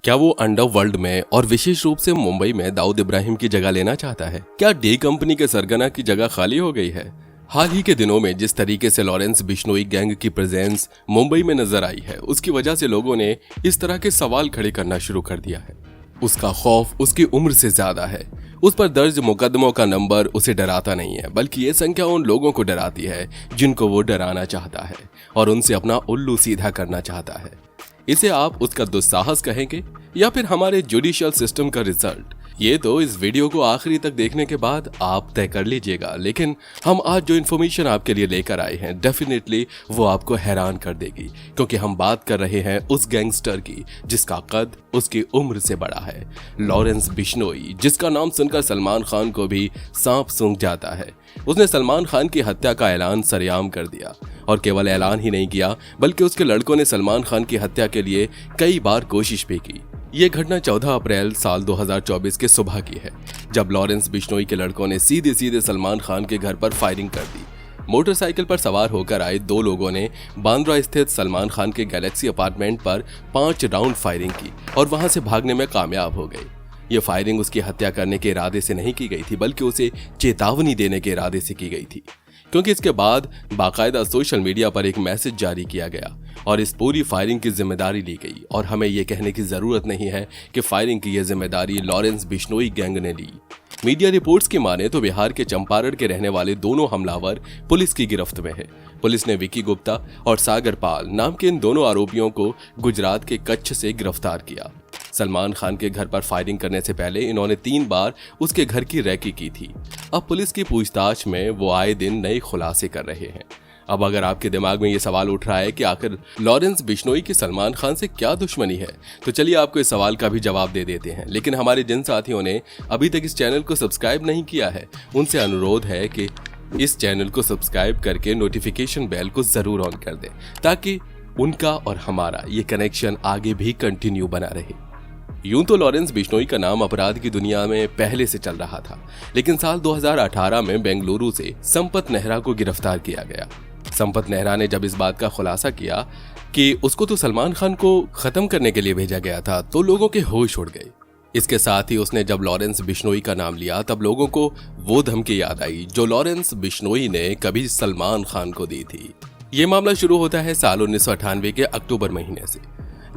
क्या वो अंडरवर्ल्ड में और विशेष रूप से मुंबई में दाऊद इब्राहिम की जगह लेना चाहता है? क्या डी कंपनी के सरगना की जगह खाली हो गई है? हाल ही के दिनों में जिस तरीके से लॉरेंस बिश्नोई गैंग की प्रेजेंस मुंबई में नजर आई है, उसकी वजह से लोगों ने इस तरह के सवाल खड़े करना शुरू कर दिया है। उसका खौफ उसकी उम्र से ज्यादा है। उस पर दर्ज मुकदमों का नंबर उसे डराता नहीं है, बल्कि ये संख्या उन लोगों को डराती है जिनको वो डराना चाहता है और उनसे अपना उल्लू सीधा करना चाहता है। इसे आप उसका दुस्साहस कहेंगे या फिर हमारे जुडिशियल सिस्टम का रिजल्ट? ये तो इस वीडियो को आखिरी तक देखने के बाद आप तय कर लीजिएगा। लेकिन हम आज जो इन्फॉर्मेशन आपके लिए लेकर आए हैं, डेफिनेटली वो आपको हैरान कर देगी, क्योंकि हम बात कर रहे हैं उस गैंगस्टर की जिसका कद उसकी उम्र से बड़ा है, लॉरेंस बिश्नोई, जिसका नाम सुनकर सलमान खान को भी सांप सूंघ जाता है। उसने सलमान खान की हत्या का ऐलान सरेआम कर दिया, और केवल ऐलान ही नहीं किया बल्कि उसके लड़कों ने सलमान खान की हत्या के लिए कई बार कोशिश भी की। ये घटना 14 अप्रैल साल 2024 के सुबह की है, जब लॉरेंस बिश्नोई के लड़कों ने सीधे सीधे सलमान खान के घर पर फायरिंग कर दी। मोटरसाइकिल पर सवार होकर आए दो लोगों ने बांद्रा स्थित सलमान खान के गैलेक्सी अपार्टमेंट पर 5 राउंड फायरिंग की और वहां से भागने में कामयाब हो गए। ये फायरिंग उसकी हत्या करने के इरादे से नहीं की गई थी, बल्कि उसे चेतावनी देने के इरादे से की गई थी, क्योंकि इसके बाद बाकायदा सोशल मीडिया पर एक मैसेज जारी किया गया और इस पूरी फायरिंग की जिम्मेदारी ली गई। और हमें यह कहने की जरूरत नहीं है कि फायरिंग की यह जिम्मेदारी लॉरेंस बिश्नोई गैंग ने ली। मीडिया रिपोर्ट्स की माने तो बिहार के चंपारण के रहने वाले दोनों हमलावर पुलिस की गिरफ्त में है। पुलिस ने विकी गुप्ता और सागर पाल नाम के इन दोनों आरोपियों को गुजरात के कच्छ से गिरफ्तार किया। सलमान खान के घर पर फायरिंग करने से पहले इन्होंने 3 बार उसके घर की रैकी की थी। अब पुलिस की पूछताछ में वो आए दिन नए खुलासे कर रहे हैं। अब अगर आपके दिमाग में ये सवाल उठ रहा है कि आखिर लॉरेंस बिश्नोई की सलमान खान से क्या दुश्मनी है, तो चलिए आपको इस सवाल का भी जवाब दे देते हैं। लेकिन हमारे जिन साथियों ने अभी तक इस चैनल को सब्सक्राइब नहीं किया है, उनसे अनुरोध है कि इस चैनल को सब्सक्राइब करके नोटिफिकेशन बेल को जरूर ऑन कर दें, ताकि उनका और हमारा ये कनेक्शन आगे भी कंटिन्यू बना रहे। यूं तो लॉरेंस बिश्नोई का नाम अपराध की दुनिया में पहले से चल रहा था, लेकिन साल 2018 में बेंगलुरु से संपत नेहरा को गिरफ्तार किया गया। संपत नेहरा ने जब इस बात का खुलासा किया कि उसको तो सलमान खान को खत्म करने के लिए भेजा गया था, तो लोगों के होश उड़ गए। इसके साथ ही उसने जब लॉरेंस बिश्नोई का नाम लिया, तब लोगों को वो धमकी याद आई जो लॉरेंस बिश्नोई ने कभी सलमान खान को दी थी। ये मामला शुरू होता है साल 1998 के अक्टूबर महीने से,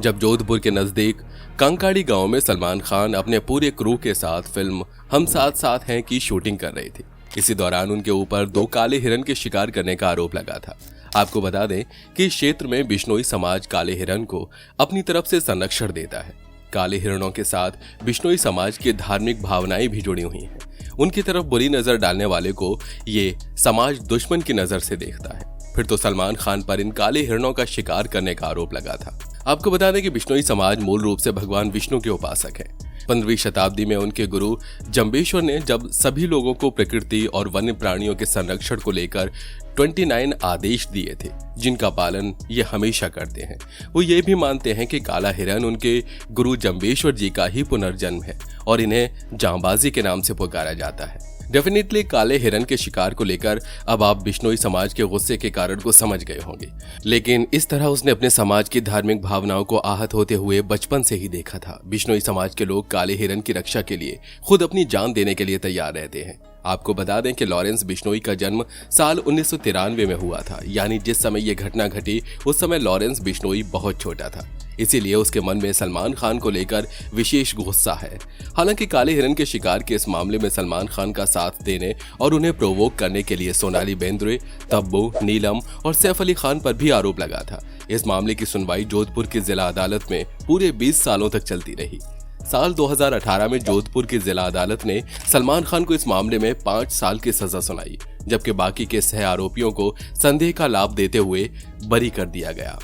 जब जोधपुर के नजदीक कंकाड़ी गांव में सलमान खान अपने पूरे क्रू के साथ फिल्म हम साथ साथ हैं की शूटिंग कर रहे थे। इसी दौरान उनके ऊपर 2 काले हिरन के शिकार करने का आरोप लगा था। आपको बता दें कि इस क्षेत्र में बिश्नोई समाज काले हिरन को अपनी तरफ से संरक्षण देता है। काले हिरणों के साथ बिश्नोई समाज की धार्मिक भावनाएं भी जुड़ी हुई हैं। उनकी तरफ बुरी नजर डालने वाले को ये समाज दुश्मन की नजर से देखता है। फिर तो सलमान खान पर इन काले हिरणों का शिकार करने का आरोप लगा था। आपको बता दें कि बिश्नोई समाज मूल रूप से भगवान विष्णु के उपासक है। 15वीं शताब्दी में उनके गुरु जम्बेश्वर ने जब सभी लोगों को प्रकृति और वन्य प्राणियों के संरक्षण को लेकर 29 आदेश दिए थे, जिनका पालन ये हमेशा करते हैं। वो ये भी मानते हैं कि काला हिरन उनके गुरु जम्बेश्वर जी का ही पुनर्जन्म है और इन्हें जांबाजी के नाम से पुकारा जाता है। डेफिनेटली काले हिरन के शिकार को लेकर अब आप बिश्नोई समाज के गुस्से के कारण को समझ गए होंगे, लेकिन इस तरह उसने अपने समाज की धार्मिक भावनाओं को आहत होते हुए बचपन से ही देखा था। बिश्नोई समाज के लोग काले हिरन की रक्षा के लिए खुद अपनी जान देने के लिए तैयार रहते हैं। आपको बता दें कि लॉरेंस बिश्नोई का जन्म साल 1993 में हुआ था, यानी जिस समय यह घटना घटी उस समय लॉरेंस बिश्नोई बहुत छोटा था। इसीलिए उसके मन में सलमान खान को लेकर विशेष गुस्सा है। हालांकि काले हिरन के शिकार के इस मामले में सलमान खान का साथ देने और उन्हें प्रोवोक करने के लिए सोनाली बेंद्रे, तब्बू, नीलम और सैफ अली खान पर भी आरोप लगा था। इस मामले की सुनवाई जोधपुर की जिला अदालत में पूरे 20 सालों तक चलती रही। साल 2018 में जोधपुर की जिला अदालत ने सलमान खान को इस मामले में 5 साल की सजा सुनाई, जबकि बाकी के 6 आरोपियों को संदेह का लाभ देते हुए बरी कर दिया गया।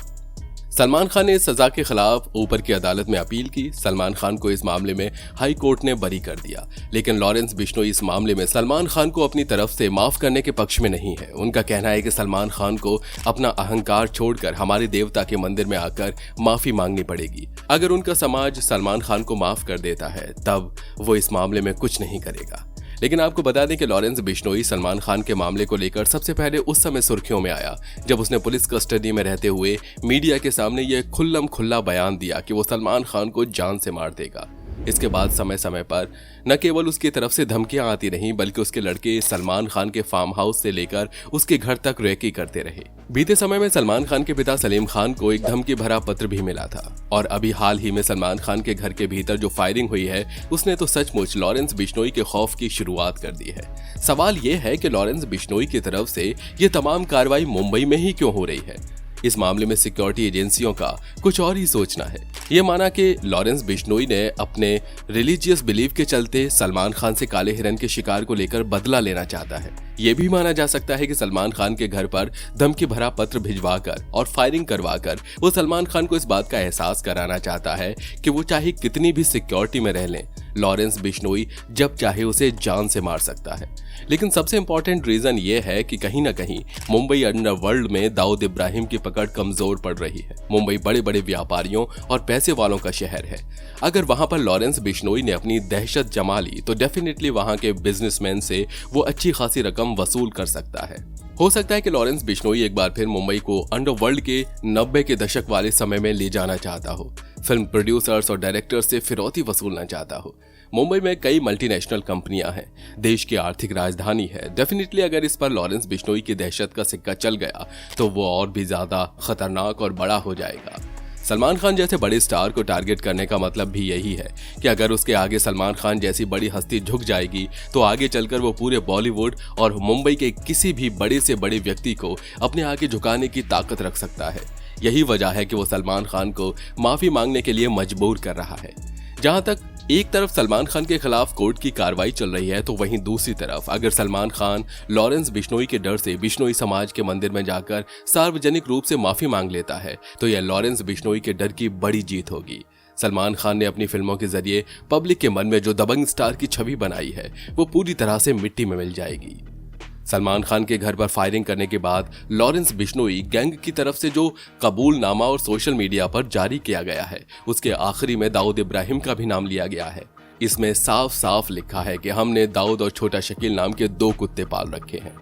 सलमान खान ने इस सजा के खिलाफ ऊपर की अदालत में अपील की। सलमान खान को इस मामले में हाई कोर्ट ने बरी कर दिया, लेकिन लॉरेंस बिश्नोई इस मामले में सलमान खान को अपनी तरफ से माफ करने के पक्ष में नहीं है। उनका कहना है कि सलमान खान को अपना अहंकार छोड़कर हमारे देवता के मंदिर में आकर माफी मांगनी पड़ेगी। अगर उनका समाज सलमान खान को माफ कर देता है, तब वो इस मामले में कुछ नहीं करेगा। लेकिन आपको बता दें कि लॉरेंस बिश्नोई सलमान खान के मामले को लेकर सबसे पहले उस समय सुर्खियों में आया जब उसने पुलिस कस्टडी में रहते हुए मीडिया के सामने यह खुल्लम खुल्ला बयान दिया कि वो सलमान खान को जान से मार देगा। इसके बाद समय समय पर न केवल उसकी तरफ से धमकियां आती रहीं बल्कि उसके लड़के सलमान खान के फार्म हाउस से लेकर उसके घर तक रेकी करते रहे। बीते समय में सलमान खान के पिता सलीम खान को एक धमकी भरा पत्र भी मिला था और अभी हाल ही में सलमान खान के घर के भीतर जो फायरिंग हुई है उसने तो सचमुच लॉरेंस बिश्नोई के खौफ की शुरुआत कर दी है। सवाल ये है कि लॉरेंस बिश्नोई की तरफ से ये तमाम कार्रवाई मुंबई में ही क्यों हो रही है। इस मामले में सिक्योरिटी एजेंसियों का कुछ और ही सोचना है। ये माना कि लॉरेंस बिश्नोई ने अपने रिलीजियस बिलीफ के चलते सलमान खान से काले हिरन के शिकार को लेकर बदला लेना चाहता है। ये भी माना जा सकता है कि सलमान खान के घर पर धमकी भरा पत्र भिजवाकर और फायरिंग करवाकर वो सलमान खान को इस बात का एहसास कराना चाहता है कि वो चाहे कितनी भी सिक्योरिटी में रह लें, लॉरेंस बिश्नोई जब चाहे उसे जान से मार सकता है। लेकिन सबसे इंपॉर्टेंट रीजन ये है कि कहीं ना कहीं मुंबई अंडरवर्ल्ड में दाऊद इब्राहिम की पकड़ कमजोर पड़ रही है। मुंबई बड़े बड़े व्यापारियों और पैसे वालों का शहर है। अगर वहां पर लॉरेंस बिश्नोई ने अपनी दहशत जमा ली तो डेफिनेटली वहां के बिजनेसमैन से वो अच्छी खासी रकम वसूल कर सकता है। हो सकता है कि लॉरेंस बिश्नोई एक बार फिर मुंबई को अंडरवर्ल्ड के 90 के दशक वाले समय में ले जाना चाहता हो, फिल्म प्रोड्यूसर्स और डायरेक्टर्स से फिरौती वसूलना चाहता हो। मुंबई में कई मल्टीनेशनल कंपनियां हैं, देश की आर्थिक राजधानी है। डेफिनेटली अगर इस पर लॉरेंस बिश्नोई की दहशत का सिक्का चल गया तो वो और भी ज्यादा खतरनाक और बड़ा हो जाएगा। सलमान खान जैसे बड़े स्टार को टारगेट करने का मतलब भी यही है कि अगर उसके आगे सलमान खान जैसी बड़ी हस्ती झुक जाएगी तो आगे चलकर वो पूरे बॉलीवुड और मुंबई के किसी भी बड़े से बड़े व्यक्ति को अपने आगे झुकाने की ताकत रख सकता है। यही वजह है कि वो सलमान खान को माफी मांगने के लिए मजबूर कर रहा है। जहां तक एक तरफ सलमान खान के खिलाफ कोर्ट की कार्रवाई चल रही है तो वहीं दूसरी तरफ अगर सलमान खान लॉरेंस बिश्नोई के डर से बिश्नोई समाज के मंदिर में जाकर सार्वजनिक रूप से माफी मांग लेता है तो यह लॉरेंस बिश्नोई के डर की बड़ी जीत होगी। सलमान खान ने अपनी फिल्मों के जरिए पब्लिक के मन में जो दबंग स्टार की छवि बनाई है वो पूरी तरह से मिट्टी में मिल जाएगी। सलमान खान के घर पर फायरिंग करने के बाद लॉरेंस बिश्नोई गैंग की तरफ से जो कबूलनामा और सोशल मीडिया पर जारी किया गया है उसके आखिरी में दाऊद इब्राहिम का भी नाम लिया गया है। इसमें साफ साफ लिखा है कि हमने दाऊद और छोटा शकील नाम के 2 कुत्ते पाल रखे हैं।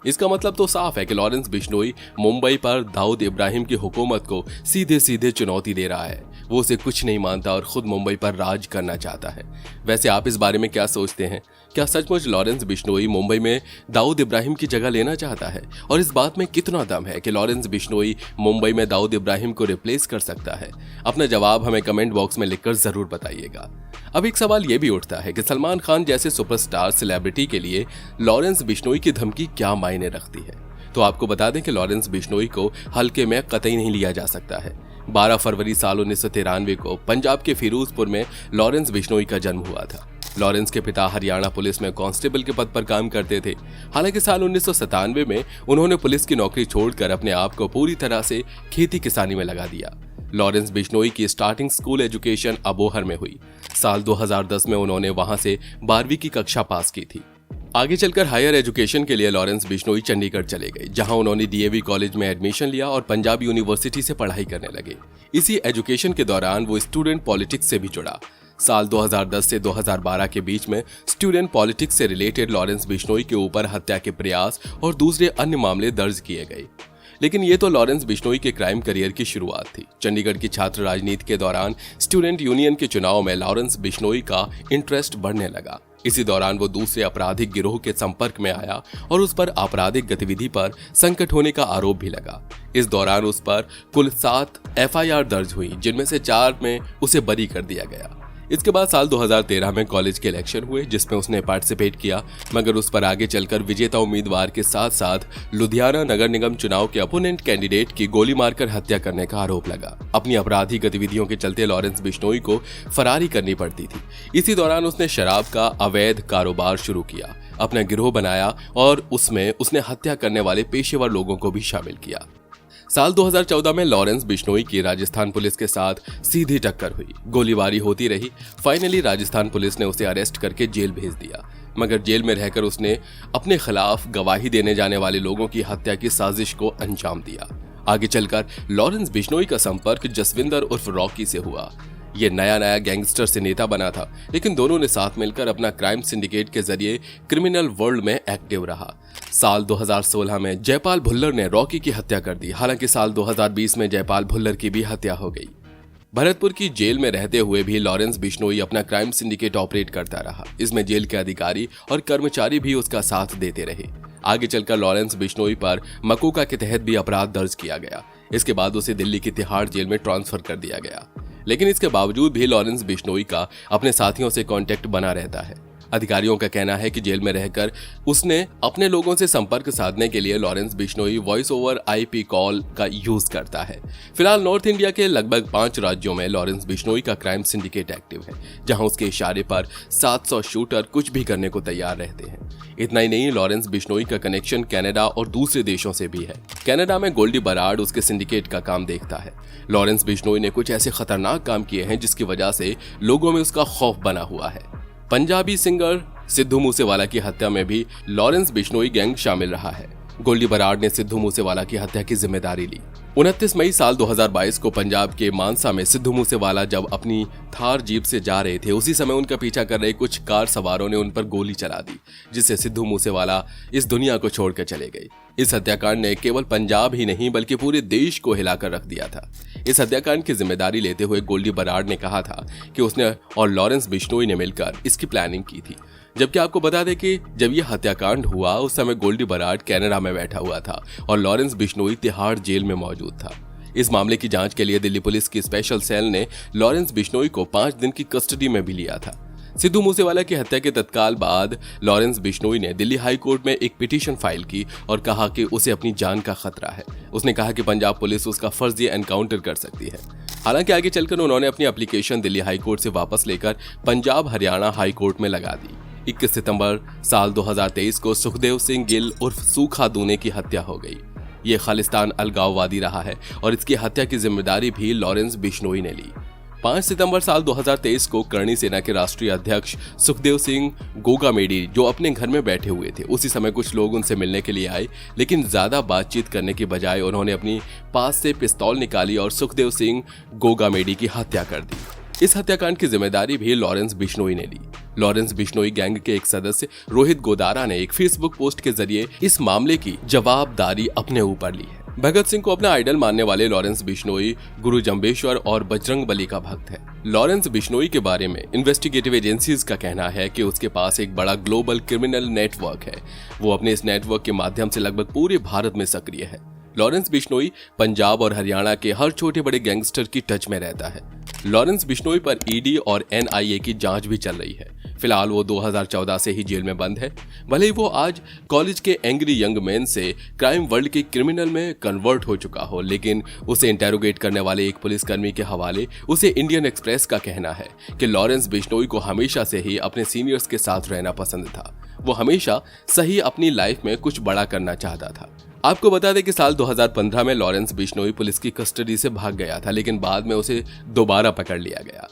इसका मतलब तो साफ है कि लॉरेंस बिश्नोई मुंबई पर दाऊद इब्राहिम की हुकूमत को सीधे सीधे चुनौती दे रहा है। वो उसे कुछ नहीं मानता और खुद मुंबई पर राज करना चाहता है। वैसे आप इस बारे में क्या सोचते हैं? क्या सचमुच लॉरेंस बिश्नोई मुंबई में दाऊद इब्राहिम की जगह लेना चाहता है? और इस बात में कितना दम है कि लॉरेंस बिश्नोई मुंबई में दाऊद इब्राहिम को रिप्लेस कर सकता है? अपना जवाब हमें कमेंट बॉक्स में लिखकर जरूर बताइएगा। अब एक सवाल यह भी उठता है कि सलमान खान जैसे सुपरस्टार सेलिब्रिटी के लिए लॉरेंस बिश्नोई की धमकी क्या मायने रखती है? तो आपको बता दें कि लॉरेंस बिश्नोई को हल्के में कतई नहीं लिया जा सकता है। 12 फरवरी साल 1993 को पंजाब के फिरोजपुर में लॉरेंस बिश्नोई का जन्म हुआ था। लॉरेंस के पिता हरियाणा पुलिस में कांस्टेबल के पद पर काम करते थे। हालांकि साल 1997 में उन्होंने पुलिस की नौकरी छोड़कर अपने आप को पूरी तरह से खेती किसानी में लगा दिया। लॉरेंस बिश्नोई की स्टार्टिंग स्कूल एजुकेशन अबोहर में हुई। साल 2010 में उन्होंने वहां से 12वीं की कक्षा पास की थी। आगे चलकर हायर एजुकेशन के लिए लॉरेंस बिश्नोई चंडीगढ़ चले गए, जहां उन्होंने डीएवी कॉलेज में एडमिशन लिया और पंजाब यूनिवर्सिटी से पढ़ाई करने लगे। इसी एजुकेशन के दौरान वो स्टूडेंट पॉलिटिक्स से भी जुड़ा। साल 2010 से 2012 के बीच में स्टूडेंट पॉलिटिक्स से रिलेटेड लॉरेंस बिश्नोई के ऊपर हत्या के प्रयास और दूसरे अन्य मामले दर्ज किए गए। लेकिन ये तो लॉरेंस बिश्नोई के क्राइम करियर की शुरुआत थी। चंडीगढ़ की छात्र राजनीति के दौरान स्टूडेंट यूनियन के चुनाव में लॉरेंस बिश्नोई का इंटरेस्ट बढ़ने लगा। इसी दौरान वो दूसरे आपराधिक गिरोह के संपर्क में आया और उस पर आपराधिक गतिविधि पर संकट होने का आरोप भी लगा। इस दौरान उस पर कुल 7 एफआईआर दर्ज हुई, जिनमें से 4 में उसे बरी कर दिया गया। इसके बाद साल 2013 में कॉलेज के इलेक्शन हुए, जिसमें उसने पार्टिसिपेट किया, मगर उस पर आगे चलकर विजेता उम्मीदवार के साथ साथ लुधियाना नगर निगम चुनाव के अपोनेंट कैंडिडेट की गोली मारकर हत्या करने का आरोप लगा। अपनी आपराधिक गतिविधियों के चलते लॉरेंस बिश्नोई को फरारी करनी पड़ती थी। इसी दौरान उसने शराब का अवैध कारोबार शुरू किया, अपना गिरोह बनाया और उसमें उसने हत्या करने वाले पेशेवर लोगों को भी शामिल किया। साल 2014 में लॉरेंस बिश्नोई की राजस्थान पुलिस के साथ सीधी टक्कर हुई। गोलीबारी होती रही। फाइनली राजस्थान पुलिस ने उसे अरेस्ट करके जेल भेज दिया, मगर जेल में रहकर उसने अपने खिलाफ गवाही देने जाने वाले लोगों की हत्या की साजिश को अंजाम दिया। आगे चलकर लॉरेंस बिश्नोई का संपर्क जसविंदर उर्फ रॉकी से हुआ। ये नया गैंगस्टर से नेता बना था, लेकिन दोनों ने साथ मिलकर अपना क्राइम सिंडिकेट के जरिए क्रिमिनल वर्ल्ड में एक्टिव रहा। साल 2016 में जयपाल भुल्लर ने रॉकी की हत्या कर दी। हालांकि साल 2020 में जयपाल भुल्लर की भी हत्या हो गई। भरतपुर की जेल में रहते हुए भी लॉरेंस बिश्नोई अपना क्राइम सिंडिकेट ऑपरेट करता रहा। इसमें जेल के अधिकारी और कर्मचारी भी उसका साथ देते रहे। आगे चलकर लॉरेंस बिश्नोई पर मकोका के तहत भी अपराध दर्ज किया गया। इसके बाद उसे दिल्ली की तिहाड़ जेल में ट्रांसफर कर दिया गया। लेकिन इसके बावजूद भी लॉरेंस बिश्नोई का अपने साथियों से कांटेक्ट बना रहता है। अधिकारियों का कहना है कि जेल में रहकर उसने अपने लोगों से संपर्क साधने के लिए Lawrence Bishnoi voice over IP call का यूज करता है। फिलहाल नॉर्थ इंडिया के लगभग 5 राज्यों में लॉरेंस बिश्नोई का क्राइम सिंडिकेट एक्टिव है, जहां उसके इशारे पर 700 शूटर कुछ भी करने को तैयार रहते हैं। इतना ही नहीं, लॉरेंस बिश्नोई का कनेक्शन कनाडा और दूसरे देशों से भी है। कनाडा में गोल्डी बराड उसके सिंडिकेट का काम देखता है। लॉरेंस बिश्नोई ने कुछ ऐसे खतरनाक काम किए हैं जिसकी वजह से लोगों में उसका खौफ बना हुआ है। पंजाबी सिंगर सिद्धू मूसेवाला की हत्या में भी लॉरेंस बिश्नोई गैंग शामिल रहा है। गोल्डी बराड ने सिद्धू मूसेवाला की हत्या की जिम्मेदारी ली। 29 मई साल 2022 को पंजाब के मानसा में सिद्धू मूसेवाला जब अपनी थार जीप से जा रहे थे, उसी समय उनका पीछा कर रहे कुछ कार सवारों ने उन पर गोली चला दी, जिससे सिद्धू मूसेवाला इस दुनिया को छोड़कर चले गए। इस हत्याकांड ने केवल पंजाब ही नहीं बल्कि पूरे देश को हिलाकर रख दिया था। इस हत्याकांड की जिम्मेदारी लेते हुए गोल्डी बराड ने कहा था कि उसने और लॉरेंस बिश्नोई ने मिलकर इसकी प्लानिंग की थी। जबकि आपको बता दें कि जब यह हत्याकांड हुआ उस समय गोल्डी बराड कनाडा में बैठा हुआ था और लॉरेंस बिश्नोई तिहाड़ जेल में मौजूद था। इस मामले की जांच के लिए दिल्ली पुलिस की स्पेशल सेल ने लॉरेंस बिश्नोई को 5 दिन की कस्टडी में भी लिया था। सिद्धू मूसेवाला की हत्या के तत्काल बाद लॉरेंस बिश्नोई ने दिल्ली हाई कोर्ट में एक पिटीशन फाइल की और कहा कि उसे अपनी जान का खतरा है। उसने कहा कि पंजाब पुलिस उसका फर्जी एनकाउंटर कर सकती है। हालांकि आगे चलकर उन्होंने अपनी एप्लीकेशन दिल्ली हाई कोर्ट से वापस लेकर पंजाब हरियाणा हाई कोर्ट में लगा दी। 21 सितंबर साल 2023 को सुखदेव सिंह गिल उर्फ सूखा दूने की हत्या हो गई। ये खालिस्तान अलगाववादी रहा है और इसकी हत्या की जिम्मेदारी भी लॉरेंस बिश्नोई ने ली। 5 सितंबर साल 2023 को करणी सेना के राष्ट्रीय अध्यक्ष सुखदेव सिंह गोगामेडी जो अपने घर में बैठे हुए थे, उसी समय कुछ लोग उनसे मिलने के लिए आए, लेकिन ज्यादा बातचीत करने की बजाय उन्होंने अपनी पास से पिस्तौल निकाली और सुखदेव सिंह गोगामेडी की हत्या कर दी। इस हत्याकांड की जिम्मेदारी भी लॉरेंस बिश्नोई ने ली। लॉरेंस बिश्नोई गैंग के एक सदस्य रोहित गोदारा ने एक फेसबुक पोस्ट के जरिए इस मामले की जवाबदारी अपने ऊपर ली है। भगत सिंह को अपना आइडल मानने वाले लॉरेंस बिश्नोई गुरु जंबेश्वर और बजरंग बली का भक्त है। लॉरेंस बिश्नोई के बारे में इन्वेस्टिगेटिव एजेंसीज का कहना है कि उसके पास एक बड़ा ग्लोबल क्रिमिनल नेटवर्क है। वो अपने इस नेटवर्क के माध्यम से लगभग पूरे भारत में सक्रिय है। लॉरेंस बिश्नोई पंजाब और हरियाणा के हर छोटे बड़े गैंगस्टर की टच में रहता है। लॉरेंस बिश्नोई पर ED और NIA की जांच भी चल रही है। फिलहाल वो 2014 से ही जेल में बंद है। भले ही वो आज कॉलेज के एंग्री यंग मैन से क्राइम वर्ल्ड के क्रिमिनल में कन्वर्ट हो चुका हो, लेकिन उसे इंटेरोगेट करने वाले एक पुलिसकर्मी के हवाले उसे इंडियन एक्सप्रेस का कहना है कि लॉरेंस बिश्नोई को हमेशा से ही अपने सीनियर्स के साथ रहना पसंद था। वो हमेशा सही अपनी लाइफ में कुछ बड़ा करना चाहता था। आपको बता दें कि साल 2015 में लॉरेंस बिश्नोई पुलिस की कस्टडी से भाग गया था, लेकिन बाद में उसे दोबारा पकड़ लिया गया।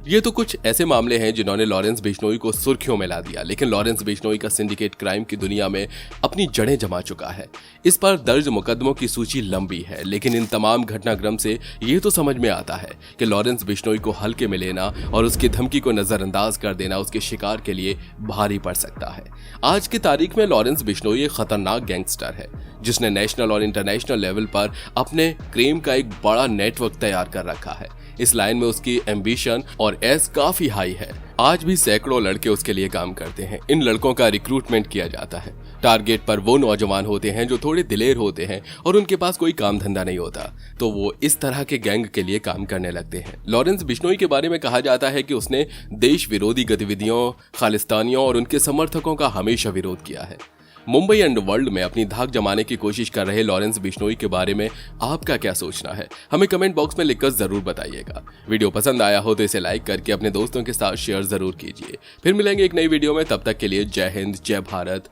ये तो कुछ ऐसे मामले हैं जिन्होंने लॉरेंस बिश्नोई को सुर्खियों में ला दिया, लेकिन लॉरेंस बिश्नोई का सिंडिकेट क्राइम की दुनिया में अपनी जड़ें जमा चुका है। इस पर दर्ज मुकदमों की सूची लंबी है, लेकिन इन तमाम घटनाक्रम से ये तो समझ में आता है कि लॉरेंस बिश्नोई को हल्के में लेना और उसकी धमकी को नजरअंदाज कर देना उसके शिकार के लिए भारी पड़ सकता है। आज की तारीख में लॉरेंस बिश्नोई एक खतरनाक गैंगस्टर है जिसने नेशनल और इंटरनेशनल लेवल पर अपने क्राइम का एक बड़ा नेटवर्क तैयार कर रखा है। इस लाइन में उसकी एम्बिशन और एज काफी हाई है। आज भी सैकड़ों लड़के उसके लिए काम करते हैं। इन लड़कों का रिक्रूटमेंट किया जाता है। टारगेट पर वो नौजवान होते हैं जो थोड़े दिलेर होते हैं और उनके पास कोई काम धंधा नहीं होता, तो वो इस तरह के गैंग के लिए काम करने लगते हैं। लॉरेंस बिश्नोई के बारे में कहा जाता है कि उसने देश विरोधी गतिविधियों, खालिस्तानियों और उनके समर्थकों का हमेशा विरोध किया है। मुंबई अंडरवर्ल्ड में अपनी धाक जमाने की कोशिश कर रहे लॉरेंस बिश्नोई के बारे में आपका क्या सोचना है, हमें कमेंट बॉक्स में लिखकर जरूर बताइएगा। वीडियो पसंद आया हो तो इसे लाइक करके अपने दोस्तों के साथ शेयर जरूर कीजिए। फिर मिलेंगे एक नई वीडियो में, तब तक के लिए जय हिंद, जय भारत,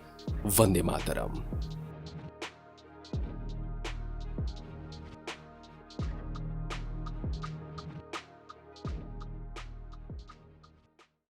वंदे मातरम।